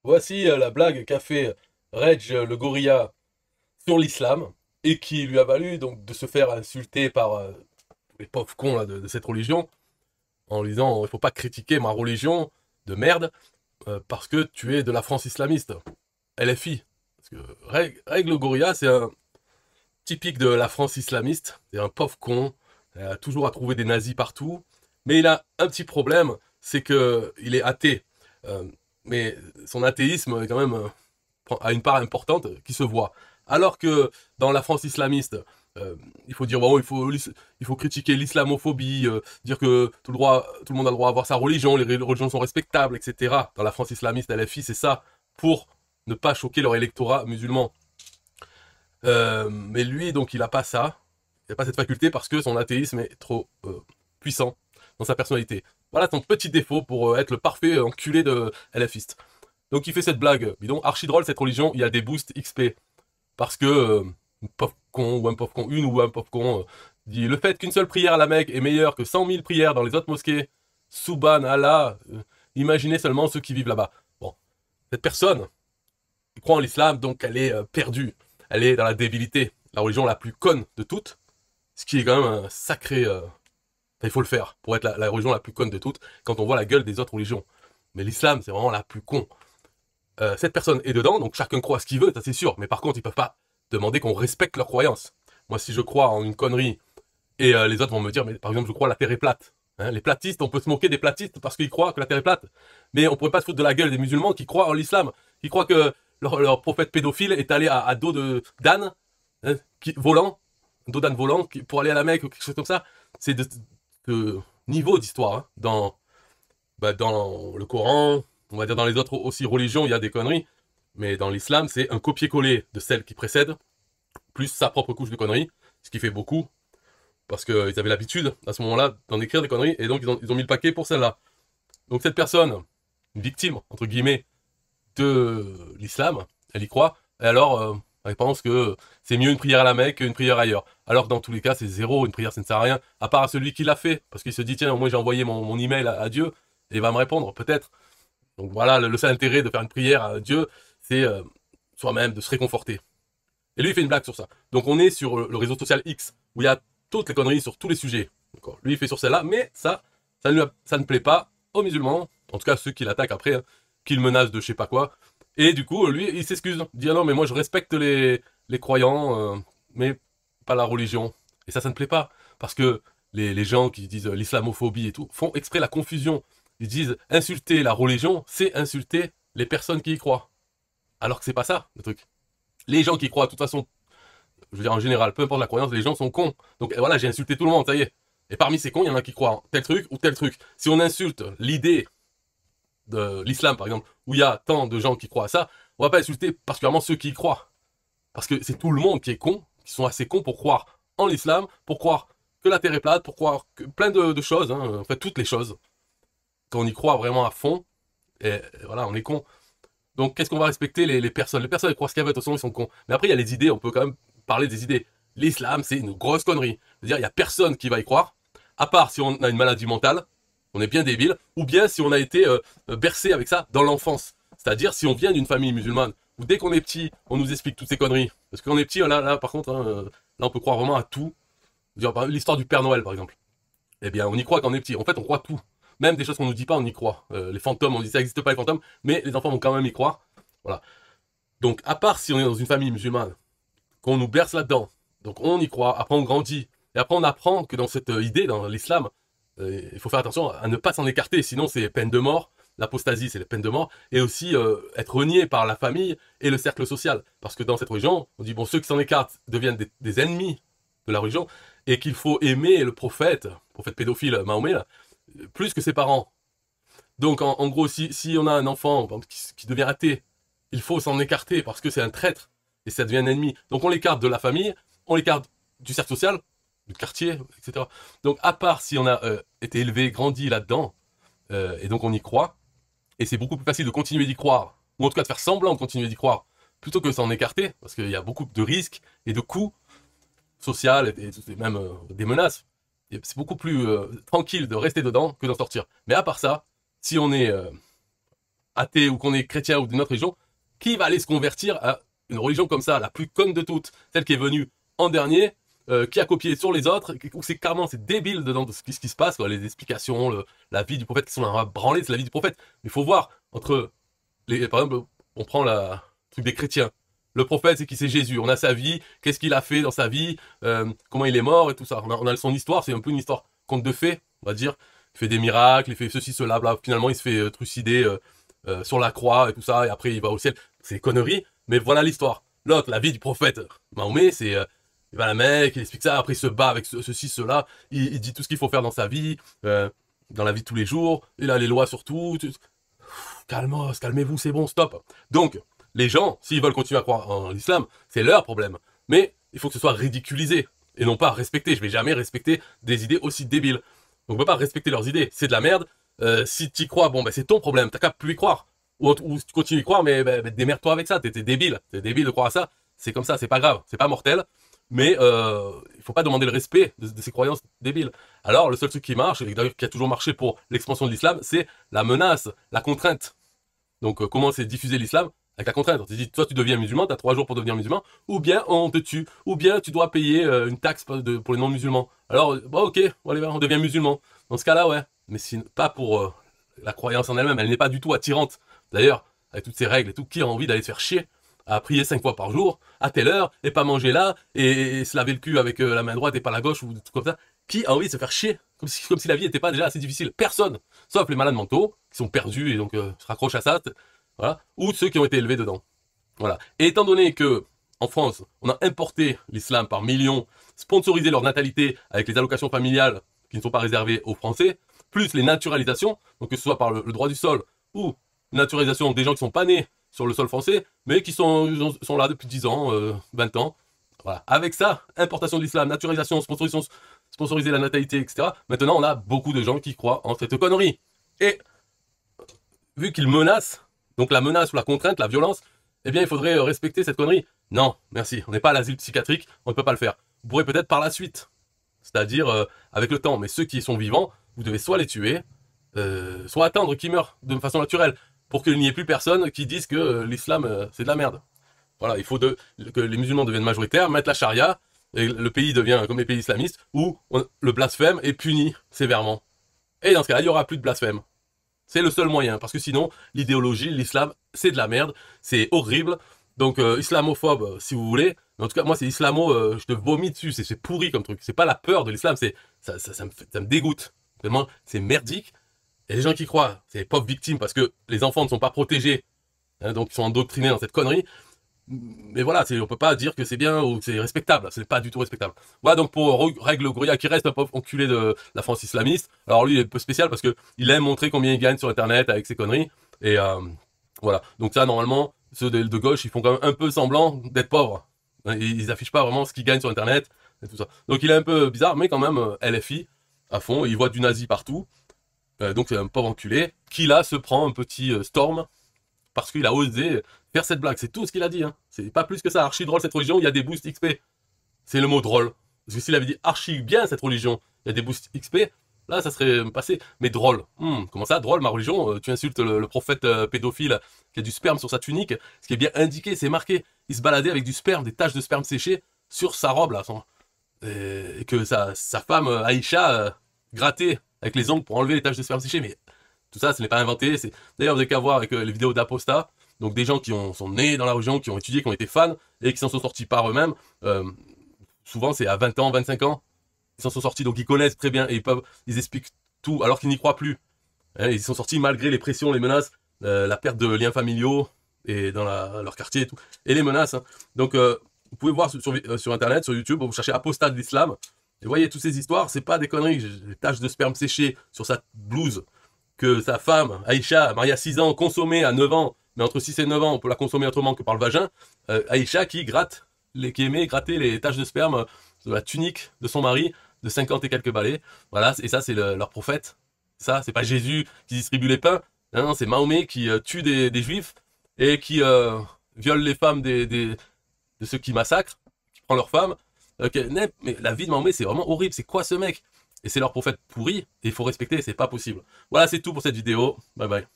Voici la blague qu'a fait Reg le gorilla sur l'islam et qui lui a valu donc de se faire insulter par les pauvres cons là, de cette religion en lui disant il faut pas critiquer ma religion de merde parce que tu es de la France islamiste, LFI. Parce que Reg le gorilla c'est un typique de la France islamiste, c'est un pauvre con, il a toujours à trouver des nazis partout, mais il a un petit problème, c'est que il est athée. Euh, mais son athéisme est quand même a une part importante qui se voit. Alors que dans la France islamiste, il faut dire bon, il faut critiquer l'islamophobie, dire que tout le monde a le droit à avoir sa religion, les religions sont respectables, etc. Dans la France islamiste, LFI, c'est ça pour ne pas choquer leur électorat musulman. Mais lui, donc, il a pas ça, il a pas cette faculté parce que son athéisme est trop puissant dans sa personnalité. Voilà son petit défaut pour être le parfait enculé de LFiste. Donc il fait cette blague, bidon, archi drôle cette religion, il y a des boosts XP. Parce que un pauvre con, ou un pauvre con, une ou un pauvre con, dit le fait qu'une seule prière à la Mecque est meilleure que 100 000 prières dans les autres mosquées, subhanallah, imaginez seulement ceux qui vivent là-bas. Bon, cette personne croit en l'islam, donc elle est perdue. Elle est dans la débilité, la religion la plus conne de toutes, ce qui est quand même un sacré... il faut le faire pour être la religion la plus conne de toutes, quand on voit la gueule des autres religions. Mais l'islam, c'est vraiment la plus con. Cette personne est dedans, donc chacun croit ce qu'il veut, ça c'est sûr. Mais par contre, ils peuvent pas demander qu'on respecte leurs croyances. Moi, si je crois en une connerie et les autres vont me dire, mais par exemple, je crois que la Terre est plate. Hein, les platistes, on peut se moquer des platistes parce qu'ils croient que la Terre est plate. Mais on pourrait pas se foutre de la gueule des musulmans qui croient en l'islam, qui croient que leur prophète pédophile est allé à dos de d'âne, hein, volant, dos d'âne volant, pour aller à la Mecque ou quelque chose comme ça. C'est de niveau d'histoire. Hein, dans le Coran, on va dire dans les autres aussi religions, il y a des conneries. Mais dans l'islam, c'est un copier-coller de celle qui précède, plus sa propre couche de conneries, ce qui fait beaucoup, parce qu'ils avaient l'habitude, à ce moment-là, d'en écrire des conneries, et donc ils ont mis le paquet pour celle-là. Donc cette personne, une victime, entre guillemets, de l'islam, elle y croit, et alors elle pense que c'est mieux une prière à la Mecque qu'une prière ailleurs. Alors que dans tous les cas, c'est zéro, une prière ça ne sert à rien, à part à celui qui l'a fait, parce qu'il se dit, tiens, moi j'ai envoyé mon email à Dieu, et il va me répondre, peut-être. Donc voilà, le seul intérêt de faire une prière à Dieu, c'est soi-même de se réconforter. Et lui, il fait une blague sur ça. Donc on est sur le réseau social X, où il y a toutes les conneries sur tous les sujets. Lui, il fait sur celle-là, mais ça ne plaît pas aux musulmans, en tout cas ceux qui l'attaquent après, hein, qui le menacent de je sais pas quoi. Et du coup, lui, il s'excuse. Il dit ah non, mais moi je respecte les croyants, mais pas la religion. Et ça ne plaît pas. Parce que les gens qui disent l'islamophobie et tout font exprès la confusion. Ils disent insulter la religion, c'est insulter les personnes qui y croient. Alors que c'est pas ça, le truc. Les gens qui croient, de toute façon, je veux dire en général, peu importe la croyance, les gens sont cons. Donc voilà, j'ai insulté tout le monde, ça y est. Et parmi ces cons, il y en a qui croient en tel truc ou tel truc. Si on insulte l'idée de l'islam, par exemple, où il y a tant de gens qui croient à ça, on va pas insulter particulièrement ceux qui y croient. Parce que c'est tout le monde qui est con, qui sont assez cons pour croire en l'islam, pour croire que la terre est plate, pour croire que plein de choses, hein, en fait toutes les choses. Quand on y croit vraiment à fond, et voilà, on est con. Donc, qu'est-ce qu'on va respecter les personnes? Les personnes, elles croient ce qu'elles veulent, de toute façon, ils sont cons. Mais après, il y a les idées, on peut quand même parler des idées. L'islam, c'est une grosse connerie. C'est-à-dire, il y a personne qui va y croire, à part si on a une maladie mentale, on est bien débile, ou bien si on a été bercé avec ça dans l'enfance. C'est-à-dire, si on vient d'une famille musulmane, où dès qu'on est petit, on nous explique toutes ces conneries. Parce qu'on est petit, là, par contre, hein, là, on peut croire vraiment à tout. L'histoire du Père Noël, par exemple. Eh bien, on y croit quand on est petit. En fait, on croit tout. Même des choses qu'on nous dit pas, on y croit. Les fantômes, on dit ça n'existe pas les fantômes, mais les enfants vont quand même y croire. Voilà. Donc, à part si on est dans une famille musulmane, qu'on nous berce là-dedans, donc on y croit, après on grandit, et après on apprend que dans cette idée, dans l'islam, il faut faire attention à ne pas s'en écarter, sinon c'est peine de mort, l'apostasie c'est la peine de mort, et aussi être renié par la famille et le cercle social. Parce que dans cette religion, on dit, bon, ceux qui s'en écartent deviennent des ennemis de la religion, et qu'il faut aimer le prophète pédophile Mahomet, là, plus que ses parents. Donc en gros, si on a un enfant qui devient athée, il faut s'en écarter parce que c'est un traître et ça devient un ennemi. Donc on l'écarte de la famille, on l'écarte du cercle social, du quartier, etc. Donc à part si on a été élevé, grandi là-dedans, et donc on y croit, et c'est beaucoup plus facile de continuer d'y croire, ou en tout cas de faire semblant de continuer d'y croire, plutôt que de s'en écarter, parce qu'il y a beaucoup de risques et de coûts sociaux et même des menaces. C'est beaucoup plus tranquille de rester dedans que d'en sortir. Mais à part ça, si on est athée ou qu'on est chrétien ou d'une autre religion, qui va aller se convertir à une religion comme ça, la plus conne de toutes, celle qui est venue en dernier, qui a copié sur les autres, où c'est carrément, c'est débile dedans de ce qui se passe, quoi, les explications, la vie du prophète qui sont là branlées, c'est la vie du prophète. Mais il faut voir, entre par exemple, on prend le truc des chrétiens. Le prophète, c'est qui? C'est Jésus. On a sa vie, qu'est-ce qu'il a fait dans sa vie, comment il est mort et tout ça. On a son histoire, c'est un peu une histoire conte de fées, on va dire. Il fait des miracles, il fait ceci, cela, bla. Finalement, il se fait trucider sur la croix et tout ça, et après il va au ciel. C'est des conneries, mais voilà l'histoire. L'autre, la vie du prophète Mahomet, c'est il va à la Mecque, il explique ça, après il se bat avec ceci, cela, il dit tout ce qu'il faut faire dans sa vie, dans la vie de tous les jours, il a les lois sur tout. Calmos, calmez-vous, c'est bon, stop. Donc, les gens, s'ils veulent continuer à croire en l'islam, c'est leur problème. Mais il faut que ce soit ridiculisé, et non pas respecté. Je vais jamais respecter des idées aussi débiles. Donc on peut pas respecter leurs idées, c'est de la merde. Si tu y crois, bon, ben c'est ton problème, t'as qu'à plus y croire. Ou tu continues à y croire, mais démerde-toi avec ça, t'es débile. T'es débile de croire à ça, c'est comme ça, c'est pas grave, c'est pas mortel. Mais il faut pas demander le respect de ces croyances débiles. Alors le seul truc qui marche, et d'ailleurs qui a toujours marché pour l'expansion de l'islam, c'est la menace, la contrainte. Donc comment c'est diffuser l'islam? Avec la contrainte. On te dit, toi tu deviens musulman, tu as 3 jours pour devenir musulman, ou bien on te tue, ou bien tu dois payer une taxe pour les non-musulmans. Alors, bon ok, allez, on devient musulman. Dans ce cas-là, ouais. Mais pas pour la croyance en elle-même, elle n'est pas du tout attirante. D'ailleurs, avec toutes ces règles et tout, qui a envie d'aller se faire chier à prier 5 fois par jour, à telle heure, et pas manger là, et se laver le cul avec la main droite et pas la gauche, ou tout comme ça? Qui a envie de se faire chier comme si la vie n'était pas déjà assez difficile? Personne, sauf les malades mentaux, qui sont perdus et donc se raccrochent à ça, voilà, ou ceux qui ont été élevés dedans. Voilà. Et étant donné que, en France, on a importé l'islam par millions, sponsorisé leur natalité avec les allocations familiales qui ne sont pas réservées aux Français, plus les naturalisations, donc que ce soit par le droit du sol, ou naturalisation des gens qui sont pas nés sur le sol français, mais qui sont là depuis 10 ans, 20 ans. Voilà. Avec ça, importation de l'islam, naturalisation, sponsoriser la natalité, etc. Maintenant, on a beaucoup de gens qui croient en cette connerie. Et vu qu'ils menacent, donc la menace ou la contrainte, la violence, eh bien il faudrait respecter cette connerie. Non, merci, on n'est pas à l'asile psychiatrique, on ne peut pas le faire. Vous pourrez peut-être par la suite, c'est-à-dire avec le temps, mais ceux qui sont vivants, vous devez soit les tuer, soit attendre qu'ils meurent de façon naturelle, pour qu'il n'y ait plus personne qui dise que l'islam c'est de la merde. Voilà, il faut que les musulmans deviennent majoritaires, mettre la charia, et le pays devient comme les pays islamistes, où le blasphème est puni sévèrement. Et dans ce cas-là, il n'y aura plus de blasphème. C'est le seul moyen, parce que sinon, l'idéologie, l'islam, c'est de la merde, c'est horrible. Donc, islamophobe, si vous voulez. Mais en tout cas, moi, c'est islamo, je te vomis dessus, c'est pourri comme truc. C'est pas la peur de l'islam, ça me dégoûte. Vraiment, c'est merdique. Et les gens qui croient, c'est les pauvres victimes, parce que les enfants ne sont pas protégés, hein, donc ils sont endoctrinés dans cette connerie. Mais voilà, on peut pas dire que c'est bien ou que c'est respectable, c'est pas du tout respectable. Voilà donc pour Règle Goria qui reste un pauvre enculé de la France islamiste. Alors lui il est un peu spécial parce que il aime montrer combien il gagne sur internet avec ses conneries. Et voilà, donc ça normalement, ceux de gauche ils font quand même un peu semblant d'être pauvres. Ils affichent pas vraiment ce qu'ils gagnent sur internet et tout ça. Donc il est un peu bizarre, mais quand même LFI à fond, il voit du nazi partout. Donc c'est un pauvre enculé qui là se prend un petit storm parce qu'il a osé faire cette blague. C'est tout ce qu'il a dit. Hein. C'est pas plus que ça. Archi drôle cette religion, il y a des boosts XP. C'est le mot drôle. Parce que s'il avait dit archi bien cette religion, il y a des boosts XP, là ça serait passé. Mais drôle. Comment ça, drôle ma religion? Tu insultes le prophète pédophile qui a du sperme sur sa tunique. Ce qui est bien indiqué, c'est marqué. Il se baladait avec du sperme, des taches de sperme séchées sur sa robe là. Et que sa femme Aïcha grattait avec les ongles pour enlever les taches de sperme séchées. Mais tout ça, ce n'est pas inventé. D'ailleurs, vous n'avez qu'à voir avec les vidéos d'Aposta. Donc des gens qui sont nés dans la religion, qui ont étudié, qui ont été fans, et qui s'en sont sortis par eux-mêmes. Souvent, c'est à 20 ans, 25 ans. Ils s'en sont sortis, donc ils connaissent très bien, et ils expliquent tout, alors qu'ils n'y croient plus. Hein, ils sont sortis malgré les pressions, les menaces, la perte de liens familiaux, et dans leur quartier et tout. Et les menaces. Hein. Donc, vous pouvez voir sur Internet, sur YouTube, vous cherchez apostat de l'islam. Et voyez, toutes ces histoires, c'est pas des conneries. Les taches de sperme séchées sur sa blouse, que sa femme, Aïcha, mariée à 6 ans, consommée à 9 ans, mais entre 6 et 9 ans, on peut la consommer autrement que par le vagin. Aïcha qui aimait gratter les taches de sperme de la tunique de son mari de 50 et quelques balais. Voilà, et ça, c'est leur prophète. Ça, c'est pas Jésus qui distribue les pains. Non, non, c'est Mahomet qui tue des juifs et qui viole les femmes de ceux qui massacrent, qui prend leurs femmes. Mais la vie de Mahomet, c'est vraiment horrible. C'est quoi ce mec? Et c'est leur prophète pourri, et il faut respecter, c'est pas possible. Voilà, c'est tout pour cette vidéo. Bye bye.